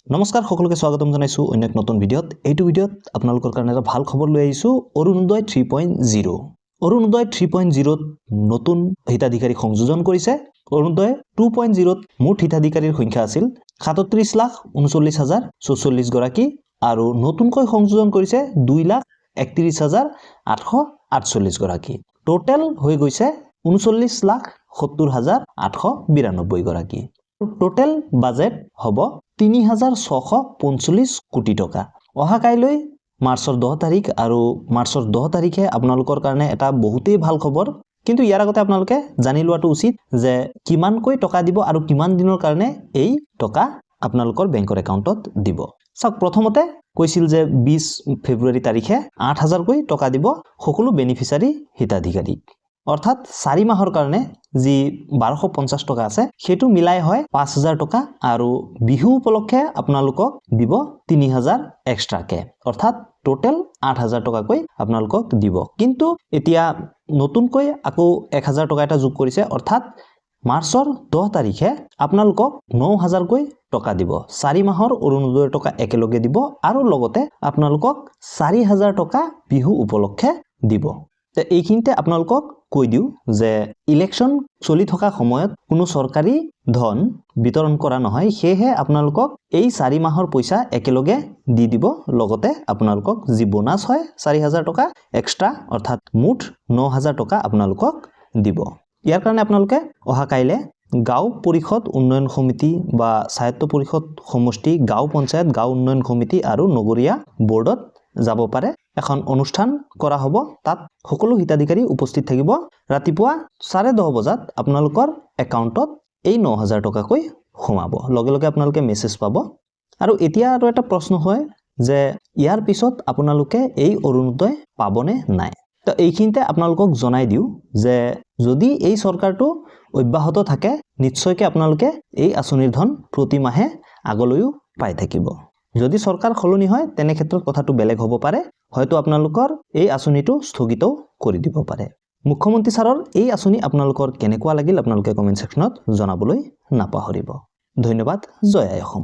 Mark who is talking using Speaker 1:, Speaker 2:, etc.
Speaker 1: নমস্কাৰ সকলোকে স্বাগতম জনাইছো অন্য এক নতুন ভিডিঅত। এইটো ভিডিঅত আপোনালোকৰ কাৰণে এটা ভাল খবৰ লৈ আহিছো। অৰুণোদয় 3.0 অৰুণোদয় 3.0 নতুন হিতাধিকাৰী সংযোজন কৰিছে। অৰুণোদয় 2.0 মুঠ হিতাধিকাৰীৰ সংখ্যা আছিল 37,39,044 গৰাকী আৰু নতুনকৈ সংযোজন কৰিছে 2,31,848 গৰাকী। টোটেল হৈ গৈছে 39,70,892 গৰাকী। টোটেল বাজেট হ'ব 3,645 কোটি টকা। অহা কাইলৈ মাৰ্চৰ 10 তাৰিখ আৰু মাৰ্চৰ 10 তাৰিখে আপোনালোকৰ কাৰণে এটা বহুতেই ভাল খবৰ। কিন্তু ইয়াৰ আগতে আপোনালোকে জানি লোৱাটো উচিত যে কিমানকৈ টকা দিব আৰু কিমান দিনৰ কাৰণে এই টকা আপোনালোকৰ বেংকৰ একাউণ্টত দিব। চাওক, প্ৰথমতে কৈছিল যে 20 ফেব্ৰুৱাৰী তাৰিখে 8,000 কৈ টকা দিব সকলো বেনিফিচিয়াৰী হিতাধিকাৰীক। অৰ্থাৎ 4 মাহৰ কাৰণে যি 1250 টকা আছে সেইটো মিলাই হয় 5,000 টকা আৰু বিহু উপলক্ষে আপোনালোকক দিব 3,000 এক্সট্ৰাকে। অৰ্থাৎ টোটেল 8,000 টকাকৈ আপোনালোকক দিব। কিন্তু এতিয়া নতুনকৈ আকৌ 1,000 টকা এটা যোগ কৰিছে। অৰ্থাৎ মাৰ্চৰ 10 তাৰিখে আপোনালোকক 9,000 কৈ টকা দিব। 4 মাহৰ অৰুণোদয়ৰ টকা একেলগে দিব আৰু লগতে আপোনালোকক 4,000 টকা বিহু উপলক্ষে দিব। এইখিনিতে আপোনালোকক কৈ দিওঁ যে ইলেকশ্যন চলি থকা সময়ত কোনো চৰকাৰী ধন বিতৰণ কৰা নহয়। সেয়েহে আপোনালোকক এই 4 মাহৰ পইচা একেলগে দি দিব। লগতে আপোনালোকক যি বোনাছ হয় 4,000 টকা এক্সট্ৰা, অৰ্থাৎ মুঠ 9,000 টকা আপোনালোকক দিব। ইয়াৰ কাৰণে আপোনালোকে অহা কাইলে গাঁও পৰিষদ উন্নয়ন সমিতি বা স্বায়ত্ত পৰিষদ সমষ্টি, গাঁও পঞ্চায়ত, গাঁও উন্নয়ন সমিতি আৰু নগৰীয়া বৰ্ডত যাব পাৰে। এখন অনুষ্ঠান কৰা হ'ব। তাত সকলো হিতাধিকাৰী উপস্থিত থাকিব। ৰাতিপুৱা 10:30 বজাত আপোনালোকৰ একাউণ্টত এই 9,000 টকাকৈ সোমাব। লগে লগে আপোনালোকে মেছেজ পাব। আৰু এতিয়া আৰু এটা প্ৰশ্ন হয় যে ইয়াৰ পিছত আপোনালোকে এই অৰুণোদয় পাবনে নাই। তো এইখিনিতে আপোনালোকক জনাই দিওঁ যে যদি এই চৰকাৰটো অব্যাহত থাকে নিশ্চয়কৈ আপোনালোকে এই আঁচনিৰ ধন প্ৰতি মাহে আগলৈও পাই থাকিব। যদি চৰকাৰ সলনি হয় তেনে ক্ষেত্ৰত কথাটো বেলেগ হ'ব পাৰে। হয়তো আপোনালোকৰ এই আঁচনিটো স্থগিত কৰি দিব পাৰে। মুখ্যমন্ত্ৰী ছাৰৰ এই আঁচনি আপোনালোকৰ কেনেকুৱা লাগিল আপোনালোকে কমেণ্ট ছেকশ্যনত জনাবলৈ নাপাহৰিব। ধন্যবাদ। জয় আই অসম।